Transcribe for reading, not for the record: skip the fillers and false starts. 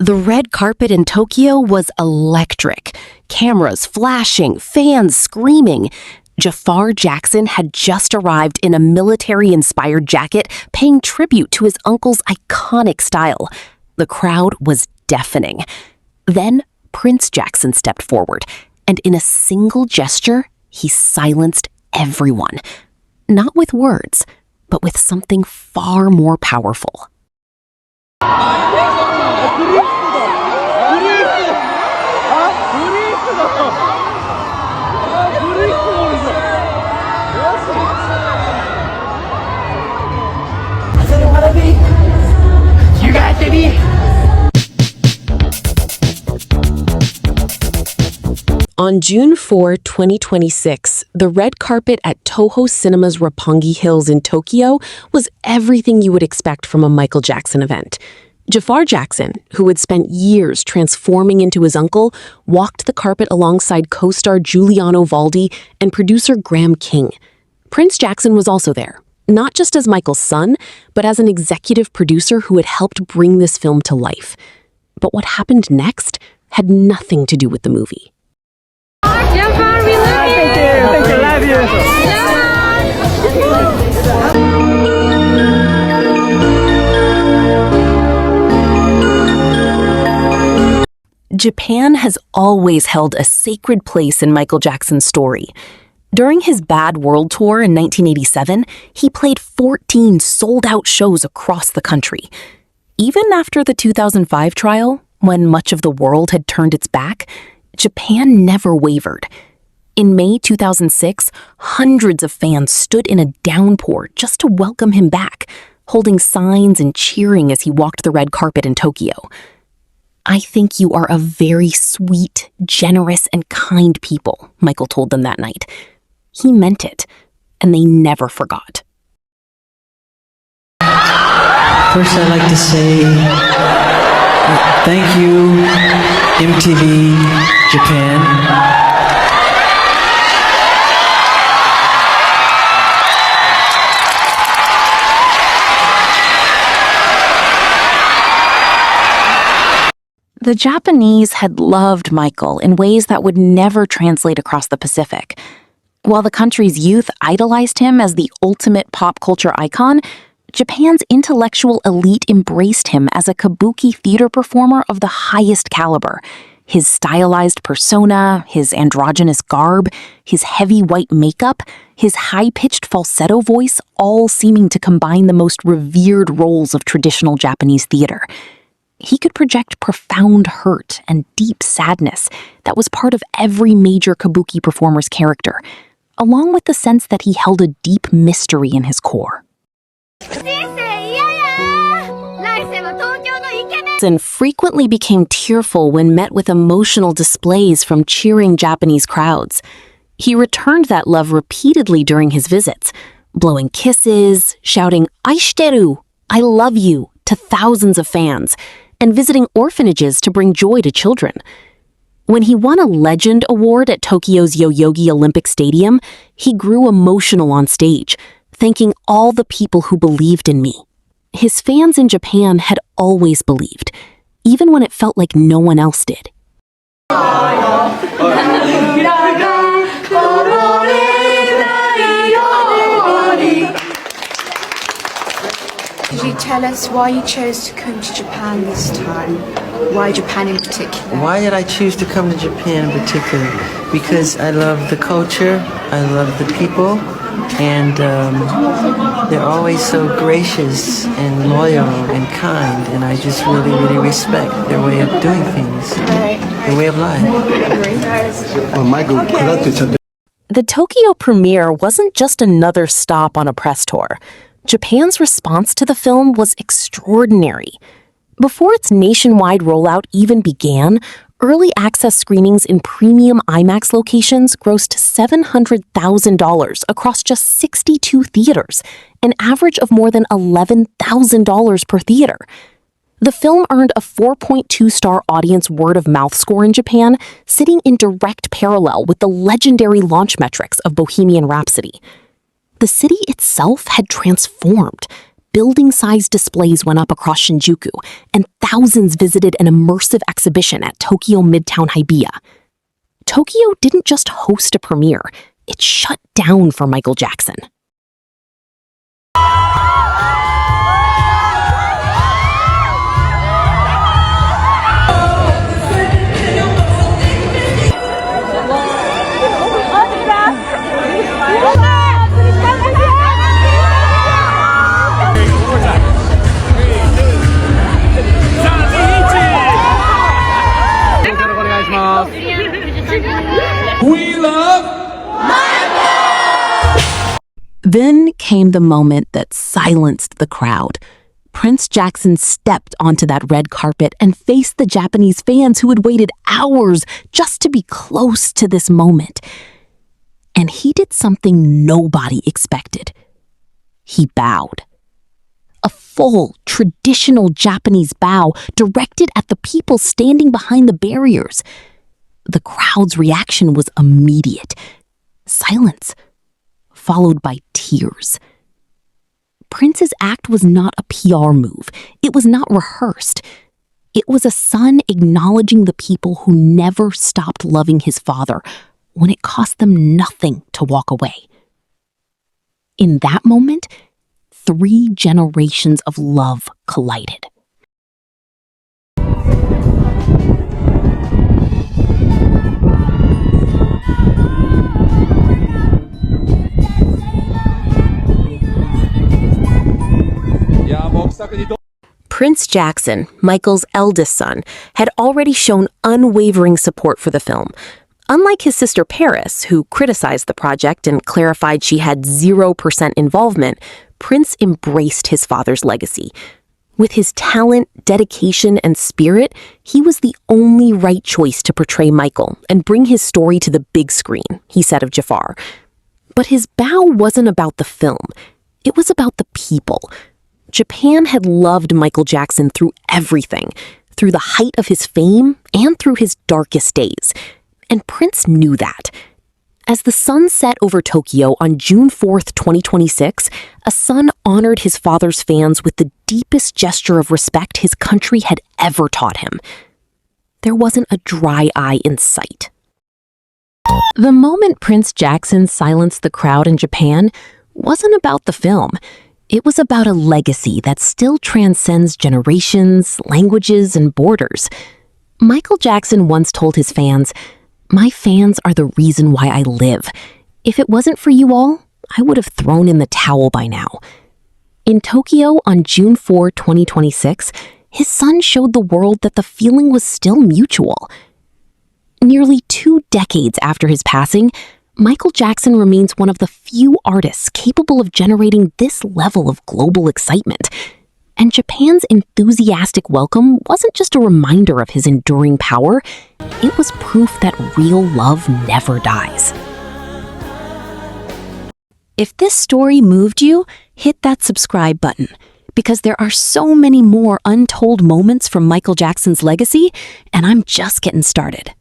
The red carpet in Tokyo was electric. Cameras flashing, fans screaming. Jaafar Jackson had just arrived in a military-inspired jacket, paying tribute to his uncle's iconic style. The crowd was deafening. Then Prince Jackson stepped forward, and in a single gesture, he silenced everyone. Not with words, but with something far more powerful. You got to be. On June 4, 2026, the red carpet at Toho Cinema's Roppongi Hills in Tokyo was everything you would expect from a Michael Jackson event. Jaafar Jackson, who had spent years transforming into his uncle, walked the carpet alongside co-star Giuliano Valdi and producer Graham King. Prince Jackson was also there, not just as Michael's son, but as an executive producer who had helped bring this film to life. But what happened next had nothing to do with the movie. Jaafar, we love you. Thank you, love you. Japan has always held a sacred place in Michael Jackson's story. During his Bad World Tour in 1987, he played 14 sold-out shows across the country. Even after the 2005 trial, when much of the world had turned its back, Japan never wavered. In May 2006, hundreds of fans stood in a downpour just to welcome him back, holding signs and cheering as he walked the red carpet in Tokyo. "I think you are a very sweet, generous, and kind people," Michael told them that night. He meant it, and they never forgot. First, I'd like to say thank you, MTV Japan. The Japanese had loved Michael in ways that would never translate across the Pacific. While the country's youth idolized him as the ultimate pop culture icon, Japan's intellectual elite embraced him as a kabuki theater performer of the highest caliber. His stylized persona, his androgynous garb, his heavy white makeup, his high-pitched falsetto voice, all seeming to combine the most revered roles of traditional Japanese theater. He could project profound hurt and deep sadness that was part of every major kabuki performer's character, along with the sense that he held a deep mystery in his core. And frequently became tearful when met with emotional displays from cheering Japanese crowds. He returned that love repeatedly during his visits, blowing kisses, shouting "Aishiteru," "I love you," to thousands of fans, and visiting orphanages to bring joy to children. When he won a Legend Award at Tokyo's Yoyogi Olympic Stadium, he grew emotional on stage, thanking all the people who believed in me. His fans in Japan had always believed, even when it felt like no one else did. Could you tell us why you chose to come to Japan this time? Why Japan in particular? Why did I choose to come to Japan in particular? Because I love the culture, I love the people, and they're always so gracious and loyal and kind, and I just really, really respect their way of doing things, their way of life. The Tokyo premiere wasn't just another stop on a press tour. Japan's response to the film was extraordinary. Before its nationwide rollout even began, early access screenings in premium IMAX locations grossed $700,000 across just 62 theaters, an average of more than $11,000 per theater. The film earned a 4.2-star audience word-of-mouth score in Japan, sitting in direct parallel with the legendary launch metrics of Bohemian Rhapsody. The city itself had transformed, building-sized displays went up across Shinjuku, and thousands visited an immersive exhibition at Tokyo Midtown Hibiya. Tokyo didn't just host a premiere, it shut down for Michael Jackson. Then came the moment that silenced the crowd. Prince Jackson stepped onto that red carpet and faced the Japanese fans who had waited hours just to be close to this moment. And he did something nobody expected. He bowed. A full, traditional Japanese bow directed at the people standing behind the barriers. The crowd's reaction was immediate. Silence, followed by tears. Prince's act was not a PR move. It was not rehearsed. It was a son acknowledging the people who never stopped loving his father when it cost them nothing to walk away. In that moment, 3 generations of love collided. Prince Jackson, Michael's eldest son, had already shown unwavering support for the film. Unlike his sister Paris, who criticized the project and clarified she had 0% involvement, Prince embraced his father's legacy. With his talent, dedication, and spirit, he was the only right choice to portray Michael and bring his story to the big screen, he said of Jaafar. But his bow wasn't about the film. It was about the people. Japan had loved Michael Jackson through everything, through the height of his fame and through his darkest days. And Prince knew that. As the sun set over Tokyo on June 4th, 2026, a son honored his father's fans with the deepest gesture of respect his country had ever taught him. There wasn't a dry eye in sight. The moment Prince Jackson silenced the crowd in Japan wasn't about the film. It was about a legacy that still transcends generations, languages, and borders. Michael Jackson once told his fans, "My fans are the reason why I live. If it wasn't for you all, I would have thrown in the towel by now." In Tokyo on June 4, 2026, his son showed the world that the feeling was still mutual. Nearly 2 decades after his passing, Michael Jackson remains one of the few artists capable of generating this level of global excitement. And Japan's enthusiastic welcome wasn't just a reminder of his enduring power, it was proof that real love never dies. If this story moved you, hit that subscribe button, because there are so many more untold moments from Michael Jackson's legacy, and I'm just getting started.